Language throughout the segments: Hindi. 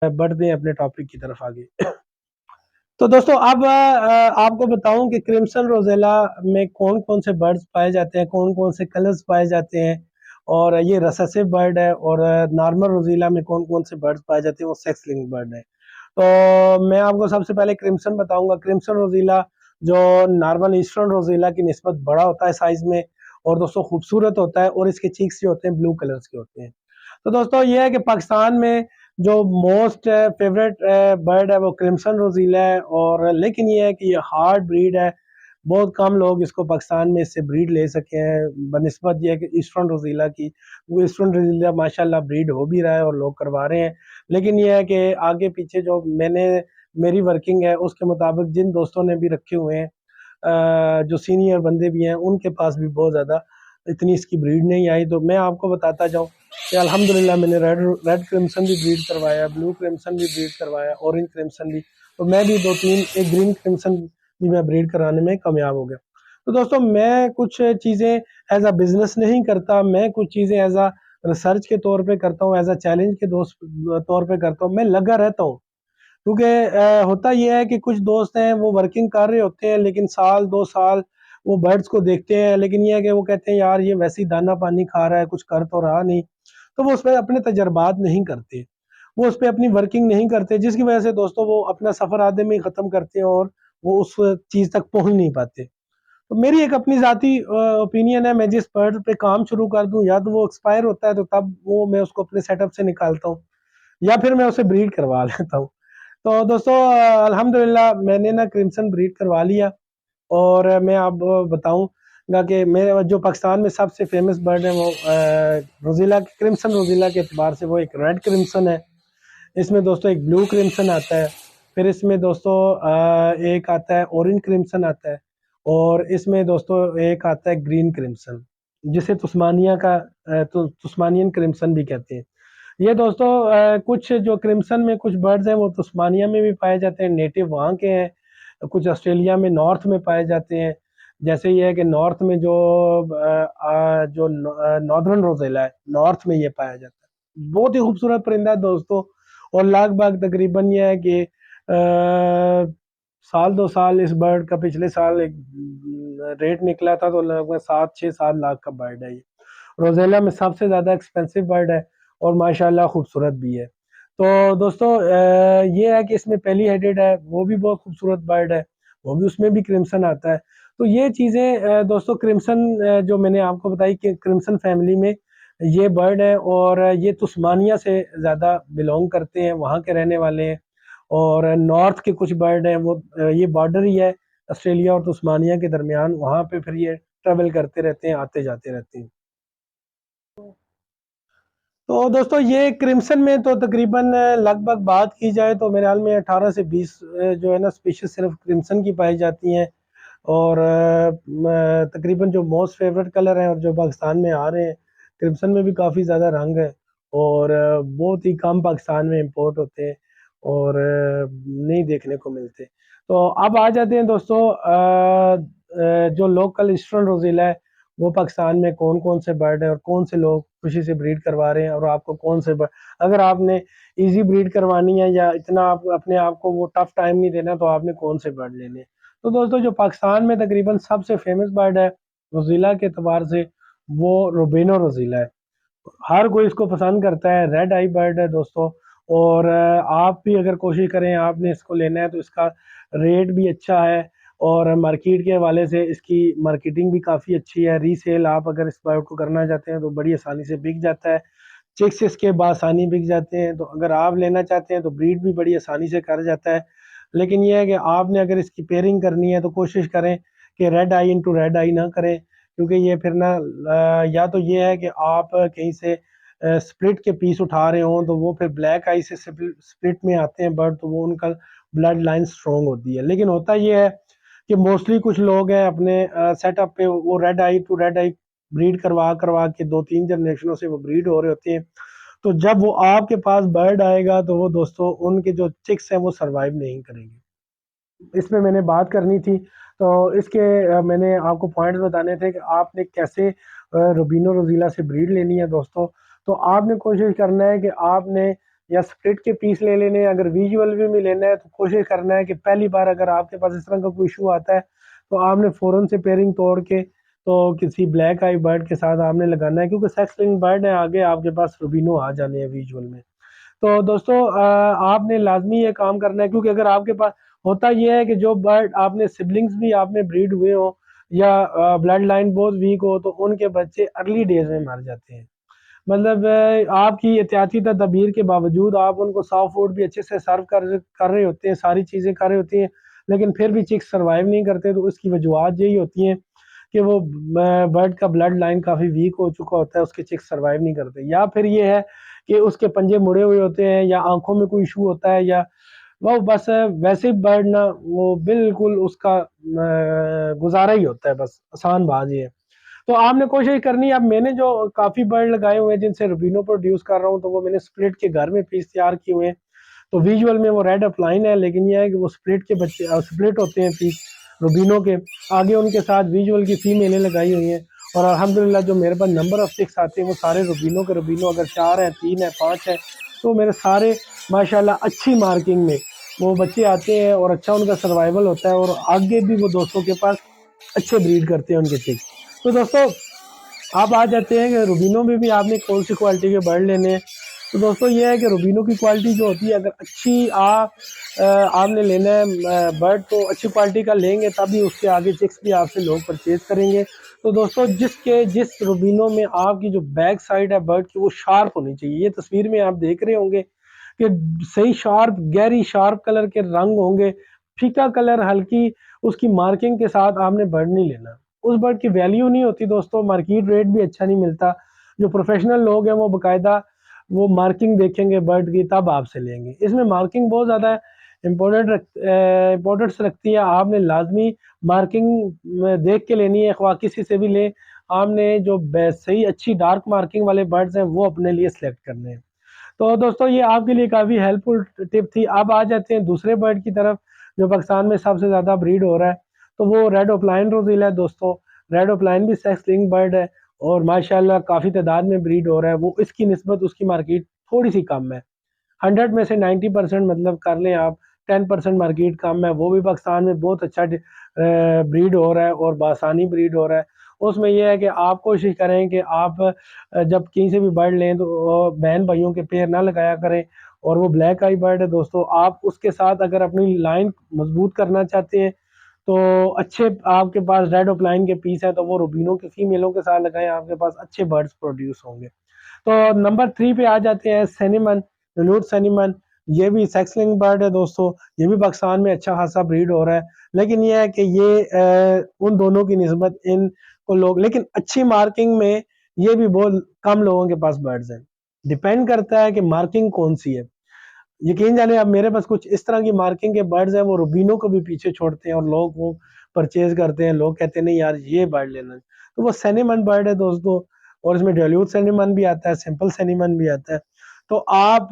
बढ़ते हैं अपने टॉपिक की तरफ आगे। तो दोस्तों अब आपको बताऊं कि क्रिम्सन रोजेला में कौन कौन से बर्ड्स पाए जाते हैं, कौन कौन से कलर्स पाए जाते हैं, और ये रसेसिव बर्ड है। और नॉर्मल रोजीला में कौन कौन से बर्ड्स पाए जाते हैं, वो सेक्स लिंक्ड बर्ड है। तो मैं आपको सबसे पहले क्रिम्सन बताऊंगा। क्रिम्सन रोजीला जो नॉर्मल ईस्टर्न रोजीला की निस्बत बड़ा होता है साइज में, और दोस्तों खूबसूरत होता है, और इसके चीक्स जो होते हैं ब्लू कलर्स के होते हैं। तो दोस्तों ये है कि पाकिस्तान में जो मोस्ट फेवरेट बर्ड है वो क्रिम्सन रोजीला है। और लेकिन ये है कि ये हार्ड ब्रीड है, बहुत कम लोग इसको पाकिस्तान में इससे ब्रीड ले सके हैं बनिस्बत ये है कि ईस्टर्न रोजीला की। वो ईस्टर्न रोजीला माशाल्लाह ब्रीड हो भी रहा है और लोग करवा रहे हैं। लेकिन ये है कि आगे पीछे जो मेरी वर्किंग है उसके मुताबिक जिन दोस्तों ने भी रखे हुए हैं, जो सीनियर बंदे भी हैं, उनके पास भी बहुत ज़्यादा इतनी इसकी ब्रीड नहीं आई। तो मैं आपको बताता जाऊँ कि अल्हम्दुलिल्लाह मैंने रेड रेड क्रिम्सन भी ब्रीड करवाया, ब्लू क्रिम्सन भी ब्रीड करवाया, ऑरेंज क्रिम्सन भी। तो मैं भी दो तीन एक ग्रीन क्रिम्सन भी मैं ब्रीड कराने में कामयाब हो गया। तो दोस्तों मैं कुछ चीज़ें एज अ बिजनेस नहीं करता, मैं कुछ चीज़ें एज अ रिसर्च के तौर पे करता हूँ, एज अ चैलेंज के दोस्त तौर पे करता हूँ। मैं लगा रहता हूँ, क्योंकि होता यह है कि कुछ दोस्त हैं वो वर्किंग कर रहे होते हैं, लेकिन साल 2 साल वो बर्ड्स को देखते हैं, लेकिन ये है कि वो कहते हैं यार ये वैसे ही दाना पानी खा रहा है, कुछ कर तो रहा नहीं। तो वो उसमें अपने तजर्बात नहीं करते, वो उस पर अपनी वर्किंग नहीं करते, जिसकी वजह से दोस्तों वो अपना सफ़र आधे में ही ख़त्म करते हैं और वो उस चीज़ तक पहुंच नहीं पाते। तो मेरी एक अपनी ज़ाती ओपिनियन है, मैं जिस बर्ड पे काम शुरू कर दूं या तो वो एक्सपायर होता है, तो तब वो मैं उसको अपने सेटअप से निकालता हूँ, या फिर मैं उसे ब्रीड करवा लेता हूँ। तो दोस्तों अल्हम्दुलिल्लाह मैंने ना क्रिम्सन ब्रीड करवा लिया। और मैं अब बताऊंगा कि मेरे जो पाकिस्तान में सबसे फेमस बर्ड है वो रोजीला क्रिम्सन रोजीला के अतबार से वो एक रेड क्रिम्सन है। इसमें दोस्तों एक ब्लू क्रिम्सन आता है, फिर इसमें दोस्तों एक आता है ऑरेंज क्रिम्सन आता है, और इसमें दोस्तों एक आता है ग्रीन क्रिम्सन, जिसे तुस्मानिया का तुस्मानियन क्रिम्सन भी कहते हैं। ये दोस्तों कुछ जो क्रिम्सन में कुछ बर्ड्स हैं वो तस्मानिया में भी पाए जाते हैं, नेटिव वहाँ के हैं। कुछ ऑस्ट्रेलिया में नॉर्थ में पाए जाते हैं। जैसे ये है कि नॉर्थ में जो नॉर्दर्न रोजेला है, नॉर्थ में ये पाया जाता है। बहुत ही खूबसूरत परिंदा है दोस्तों। और लगभग तकरीबन ये है कि साल 2 साल इस बर्ड का, पिछले साल एक रेट निकला था तो लगभग 7-6-7 लाख का बर्ड है ये। रोजेला में सबसे ज़्यादा एक्सपेंसिव बर्ड है और माशाल्लाह खूबसूरत भी है। तो दोस्तों ये है कि इसमें पहली हेडेड है, वो भी बहुत खूबसूरत बर्ड है, वो भी उसमें भी क्रिम्सन आता है। तो ये चीज़ें दोस्तों क्रिम्सन जो मैंने आपको बताई कि क्रिम्सन फैमिली में ये बर्ड है, और ये तुस्मानिया से ज़्यादा बिलोंग करते हैं, वहाँ के रहने वाले हैं। और नॉर्थ के कुछ बर्ड हैं वो ये बॉर्डर ही है ऑस्ट्रेलिया और तुस्मानिया के दरमियान, वहाँ पे फिर ये ट्रेवल करते रहते हैं, आते जाते रहते हैं। तो दोस्तों ये क्रिम्सन में तो तकरीबन लगभग बात की जाए तो मेरे ख्याल में 18 से 20 जो है ना स्पीशीज सिर्फ क्रिम्सन की पाई जाती हैं। और तकरीबन जो मोस्ट फेवरेट कलर हैं और जो पाकिस्तान में आ रहे हैं, क्रिम्सन में भी काफ़ी ज़्यादा रंग है, और बहुत ही कम पाकिस्तान में इंपोर्ट होते हैं और नहीं देखने को मिलते। तो अब आ जाते हैं दोस्तों जो लोकल ईस्टर्न रोज़िला है, वो पाकिस्तान में कौन कौन से बर्ड है और कौन से लोग खुशी से ब्रीड करवा रहे हैं, और आपको कौन से बर्ड, अगर आपने इजी ब्रीड करवानी है या इतना आप अपने आप को वो टफ टाइम नहीं देना, तो आपने कौन से बर्ड लेने हैं। तो दोस्तों जो पाकिस्तान में तकरीबन सबसे फेमस बर्ड है रोजीला के अतबार से, वो रोबेनो रोजीला है। हर कोई इसको पसंद करता है, रेड आई बर्ड है दोस्तों। और आप भी अगर कोशिश करें, आपने इसको लेना है तो इसका रेट भी अच्छा है, और मार्केट के हवाले से इसकी मार्केटिंग भी काफ़ी अच्छी है। रीसेल आप अगर इस बर्ड को करना चाहते हैं तो बड़ी आसानी से बिक जाता है, चिक्स इसके बासानी बिक जाते हैं। तो अगर आप लेना चाहते हैं तो ब्रीड भी बड़ी आसानी से कर जाता है। लेकिन यह है कि आपने अगर इसकी पेयरिंग करनी है तो कोशिश करें कि रेड आई इंटू रेड आई ना करें, क्योंकि ये फिर ना या तो ये है कि आप कहीं से स्प्लिट के पीस उठा रहे हों तो वो फिर ब्लैक आई से स्प्लिट में आते हैं बर्ड, तो वो उनका ब्लड लाइन स्ट्रॉन्ग होती है। लेकिन होता ये है कि मोस्टली कुछ लोग हैं अपने सेटअप पे वो red eye to red eye breed करवा करवा के 2-3 जनरेशनों से वो ब्रीड हो रहे होते हैं। तो जब वो आपके पास बर्ड आएगा तो वो दोस्तों उनके जो चिक्स हैं वो सरवाइव नहीं करेंगे। इसमें मैंने बात करनी थी, तो इसके मैंने आपको पॉइंट्स बताने थे कि आपने कैसे रूबिनो रोजीला से ब्रीड लेनी है दोस्तों। तो आपने कोशिश करना है कि आपने या स्प्लिट के पीस ले लेने। अगर विजुअल भी में लेना है तो कोशिश करना है कि पहली बार अगर आपके पास इस तरह का कोई इशू आता है तो आपने फ़ौरन से पेयरिंग तोड़ के तो किसी ब्लैक आई बर्ड के साथ आपने लगाना है, क्योंकि सेक्स लिंक बर्ड है, आगे आपके पास रूबिनो आ जाने हैं विजुअल में। तो दोस्तों आपने लाजमी ये काम करना है, क्योंकि अगर आपके पास होता यह है कि जो बर्ड आपने सिबलिंग्स भी आपने ब्रीड हुए हो या ब्लड लाइन बहुत वीक हो तो उनके बच्चे अर्ली डेज में मर जाते हैं। मतलब आपकी एहतियाती तदबीर के बावजूद आप उनको सॉफ्ट फूड भी अच्छे से सर्व कर रहे होते हैं, सारी चीज़ें कर रहे होती हैं, लेकिन फिर भी चिक्स सर्वाइव नहीं करते। तो उसकी वजूहत यही होती हैं कि वो बर्ड का ब्लड लाइन काफ़ी वीक हो चुका होता है, उसके चिक्स सर्वाइव नहीं करते, या फिर ये है कि उसके पंजे मुड़े हुए होते हैं या आंखों में कोई इशू होता है, या वो बस वैसे बर्ड ना वो बिल्कुल उसका गुजारा ही होता है, बस आसान बात ये है। तो आपने कोशिश करनी है। अब मैंने जो काफ़ी बर्ड लगाए हुए हैं जिनसे रूबिनो प्रोड्यूस कर रहा हूँ, तो वो मैंने स्प्लिट के घर में पीस तैयार किए हुए हैं। तो विजुअल में वो रेड अपलाइन है, लेकिन ये है कि वो स्प्लिट के बच्चे स्प्लिट होते हैं पीस रूबिनो के। आगे उनके साथ विजुअल की फीमेलें लगाई हुई हैं, और अल्हम्दुलिल्लाह जो मेरे पास नंबर ऑफ चिक्स आते हैं वो सारे रूबिनो के रूबिनो, अगर 4 है, 3 है, 5 है, तो मेरे सारे माशाल्लाह अच्छी मार्किंग में वो बच्चे आते हैं और अच्छा उनका सर्वाइवल होता है, और आगे भी वो दोस्तों के पास अच्छे ब्रीड करते हैं उनके चिक्स। तो दोस्तों आप आ जाते हैं कि रूबिनो में भी आपने कौन सी क्वालिटी के बर्ड लेने हैं। तो दोस्तों ये है कि रूबिनो की क्वालिटी जो होती है, अगर अच्छी आपने लेना है बर्ड तो अच्छी क्वालिटी का लेंगे, तभी उसके आगे चिक्स भी आपसे लोग परचेज करेंगे। तो दोस्तों जिस रूबिनो में आपकी जो बैक साइड है बर्ड की वो शार्प होनी चाहिए। ये तस्वीर में आप देख रहे होंगे कि सही शार्प गहरी शार्प कलर के रंग होंगे। फीका कलर हल्की उसकी मार्किंग के साथ आपने बर्ड नहीं लेना, उस बर्ड की वैल्यू नहीं होती दोस्तों, मार्केट रेट भी अच्छा नहीं मिलता। जो प्रोफेशनल लोग हैं वो बाकायदा वो मार्किंग देखेंगे बर्ड की, तब आपसे लेंगे। इसमें मार्किंग बहुत ज़्यादा इम्पोर्टेंस रखती है। आपने लाजमी मार्किंग देख के लेनी है, ख्वा किसी से भी लें। आपने जो सही अच्छी डार्क मार्किंग वाले बर्ड्स हैं वो अपने लिए सिलेक्ट करने हैं। तो दोस्तों ये आपके लिए काफ़ी हेल्पफुल टिप थी। अब आ जाते हैं दूसरे बर्ड की तरफ जो पाकिस्तान में सबसे ज़्यादा ब्रीड हो रहा है, तो वो रेड ऑफलाइन रोज़ीला है दोस्तों। रेड ऑफलाइन भी सेक्स लिंक बर्ड है और माशाल्लाह काफ़ी तादाद में ब्रीड हो रहा है। वो इसकी निस्बत उसकी मार्केट थोड़ी सी कम है, 100 में से 90% मतलब कर लें आप, 10% मार्केट कम है। वो भी पाकिस्तान में बहुत अच्छा ब्रीड हो रहा है और बासानी ब्रीड हो रहा है। उसमें यह है कि आप कोशिश करें कि आप जब कहीं से भी बर्ड लें तो बहन भाइयों के पेयर ना लगाया करें। और वो ब्लैक आई बर्ड है दोस्तों, आप उसके साथ अगर अपनी लाइन मजबूत करना चाहते हैं तो अच्छे आपके पास रेड ऑफलाइन के पीस है तो वो रूबिनो के फीमेलों के साथ लगाएं, आपके पास अच्छे बर्ड्स प्रोड्यूस होंगे। तो नंबर 3 पे आ जाते हैं सेनिमन, लूट सेनिमन। ये भी सेक्स लिंक बर्ड है दोस्तों, ये भी पाकिस्तान में अच्छा खासा ब्रीड हो रहा है। लेकिन ये है कि ये उन दोनों की निस्बत इनको लोग, लेकिन अच्छी मार्किंग में ये भी बहुत कम लोगों के पास बर्ड्स हैं। डिपेंड करता है कि मार्किंग कौन सी है। यकीन जाने अब मेरे पास कुछ इस तरह की मार्किंग के बर्ड्स हैं वो रूबिनो को भी पीछे छोड़ते हैं और लोग वो परचेज करते हैं। लोग कहते हैं नहीं यार ये बर्ड लेना है, तो वो सेनिमन बर्ड है दोस्तों। और इसमें डेल्यूट सेनिमन भी आता है, सिंपल सेनिमन भी आता है। तो आप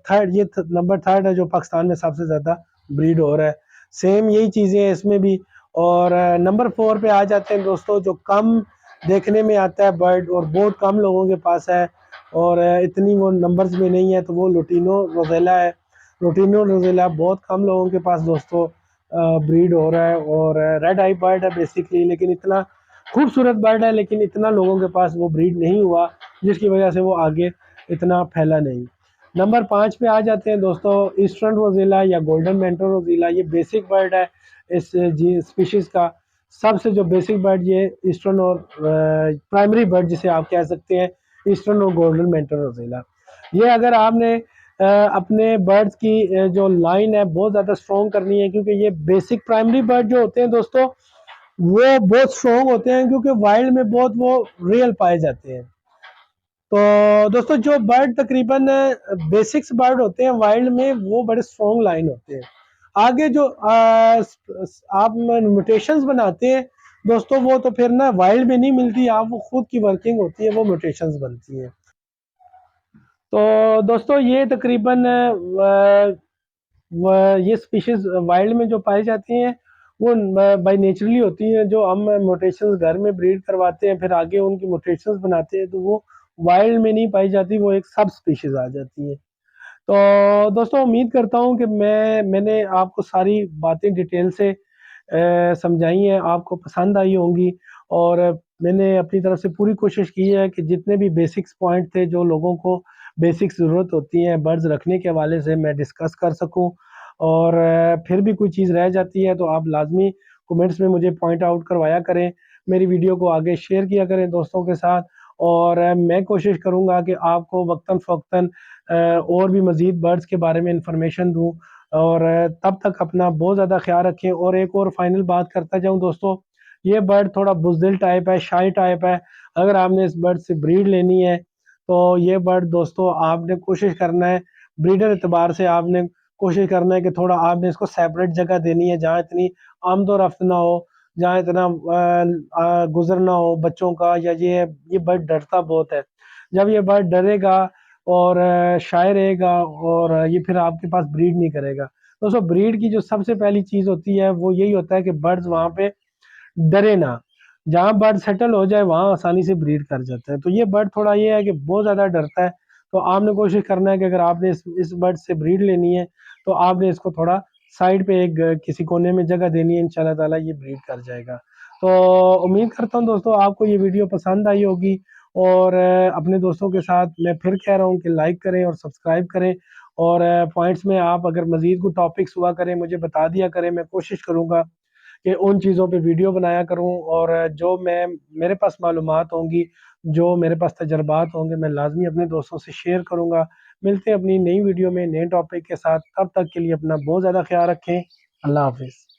थर्ड, ये नंबर थर्ड है जो पाकिस्तान में सबसे ज़्यादा ब्रीड हो रहा है। सेम यही चीज़ें हैं इसमें भी। और नंबर 4 पे आ जाते हैं दोस्तों जो कम देखने में आता है बर्ड और बहुत कम लोगों के पास है और इतनी वो नंबर्स में नहीं है, तो वो लुटिनो रोज़ेला है। लुटिनो रोज़ेला बहुत कम लोगों के पास दोस्तों ब्रीड हो रहा है और रेड आई बर्ड है बेसिकली, लेकिन इतना खूबसूरत बर्ड है लेकिन इतना लोगों के पास वो ब्रीड नहीं हुआ, जिसकी वजह से वो आगे इतना फैला नहीं। नंबर 5 पे आ जाते हैं दोस्तों ईस्टर्न रोज़ेला या गोल्डन मेंटो रोज़ेला। ये बेसिक बर्ड है इस जी स्पीशीज़ का। सबसे जो बेसिक बर्ड ये ईस्टर्न और प्राइमरी बर्ड जिसे आप कह सकते हैं ईस्टर्न और गोल्डन मेंटल रोज़ेला। ये अगर आपने अपने बर्ड्स की जो लाइन है बहुत ज़्यादा स्ट्रॉन्ग करनी है, क्योंकि ये बेसिक प्राइमरी बर्ड जो होते हैं दोस्तों वो बहुत स्ट्रॉन्ग होते हैं, क्योंकि वाइल्ड में बहुत वो रियल पाए जाते हैं। तो दोस्तों जो बर्ड तकरीबन बेसिक्स बर्ड होते हैं वाइल्ड में वो बड़े स्ट्रॉन्ग लाइन होते हैं। आगे जो आप म्यूटेशंस बनाते हैं दोस्तों वो तो फिर ना वाइल्ड में नहीं मिलती, आप वो खुद की वर्किंग होती है वो म्यूटेशंस बनती है। तो दोस्तों ये तकरीबन ये स्पीशीज वाइल्ड में जो पाई जाती हैं वो बाई नेचुरली होती हैं। जो हम म्यूटेशंस घर में ब्रीड करवाते हैं फिर आगे उनकी म्यूटेशंस बनाते हैं तो वो वाइल्ड में नहीं पाई जाती, वो एक सब स्पीशीज आ जाती है। तो दोस्तों उम्मीद करता हूँ कि मैंने आपको सारी बातें डिटेल से समझाई हैं, आपको पसंद आई होंगी। और मैंने अपनी तरफ से पूरी कोशिश की है कि जितने भी बेसिक्स पॉइंट थे जो लोगों को बेसिक ज़रूरत होती है बर्ड्स रखने के हवाले से, मैं डिस्कस कर सकूं। और फिर भी कोई चीज़ रह जाती है तो आप लाजमी कमेंट्स में मुझे पॉइंट आउट करवाया करें, मेरी वीडियो को आगे शेयर किया करें दोस्तों के साथ। और मैं कोशिश करूँगा कि आपको वक्तन फ़वक्तन और भी मज़ीद बर्ड्स के बारे में इंफॉर्मेशन दूँ। और तब तक अपना बहुत ज़्यादा ख्याल रखें। और एक और फाइनल बात करता जाऊँ दोस्तों, ये बर्ड थोड़ा बुज़दिल टाइप है, शाई टाइप है। अगर आपने इस बर्ड से ब्रीड लेनी है तो ये बर्ड दोस्तों आपने कोशिश करना है, ब्रीडर एतबार से आपने कोशिश करना है कि थोड़ा आपने इसको सेपरेट जगह देनी है जहाँ इतनी आमद और रफ्त ना हो, जहाँ इतना गुजर ना हो बच्चों का। या ये बर्ड डरता बहुत है। जब ये बर्ड डरेगा और शाय रहेगा और ये फिर आपके पास ब्रीड नहीं करेगा। दोस्तों ब्रीड की जो सबसे पहली चीज़ होती है वो यही होता है कि बर्ड्स वहाँ पे डरे ना। जहाँ बर्ड सेटल हो जाए वहाँ आसानी से ब्रीड कर जाता है। तो ये बर्ड थोड़ा ये है कि बहुत ज़्यादा डरता है। तो आपने कोशिश करना है कि अगर आपने इस बर्ड से ब्रीड लेनी है तो आपने इसको थोड़ा साइड पे एक किसी कोने में जगह देनी है, इंशाल्लाह ताला ये ब्रीड कर जाएगा। तो उम्मीद करता हूँ दोस्तों आपको ये वीडियो पसंद आई होगी। और अपने दोस्तों के साथ मैं फिर कह रहा हूँ कि लाइक करें और सब्सक्राइब करें। और पॉइंट्स में आप अगर मज़ीद कोई टॉपिक्स हुआ करें मुझे बता दिया करें, मैं कोशिश करूँगा कि उन चीज़ों पे वीडियो बनाया करूँ। और जो मैं मेरे पास मालूमात होंगी, जो मेरे पास तजर्बात होंगे, मैं लाजमी अपने दोस्तों से शेयर करूँगा। मिलते हैं अपनी नई वीडियो में नए टॉपिक के साथ, तब तक के लिए अपना बहुत ज़्यादा ख्याल रखें। अल्लाह हाफिज़।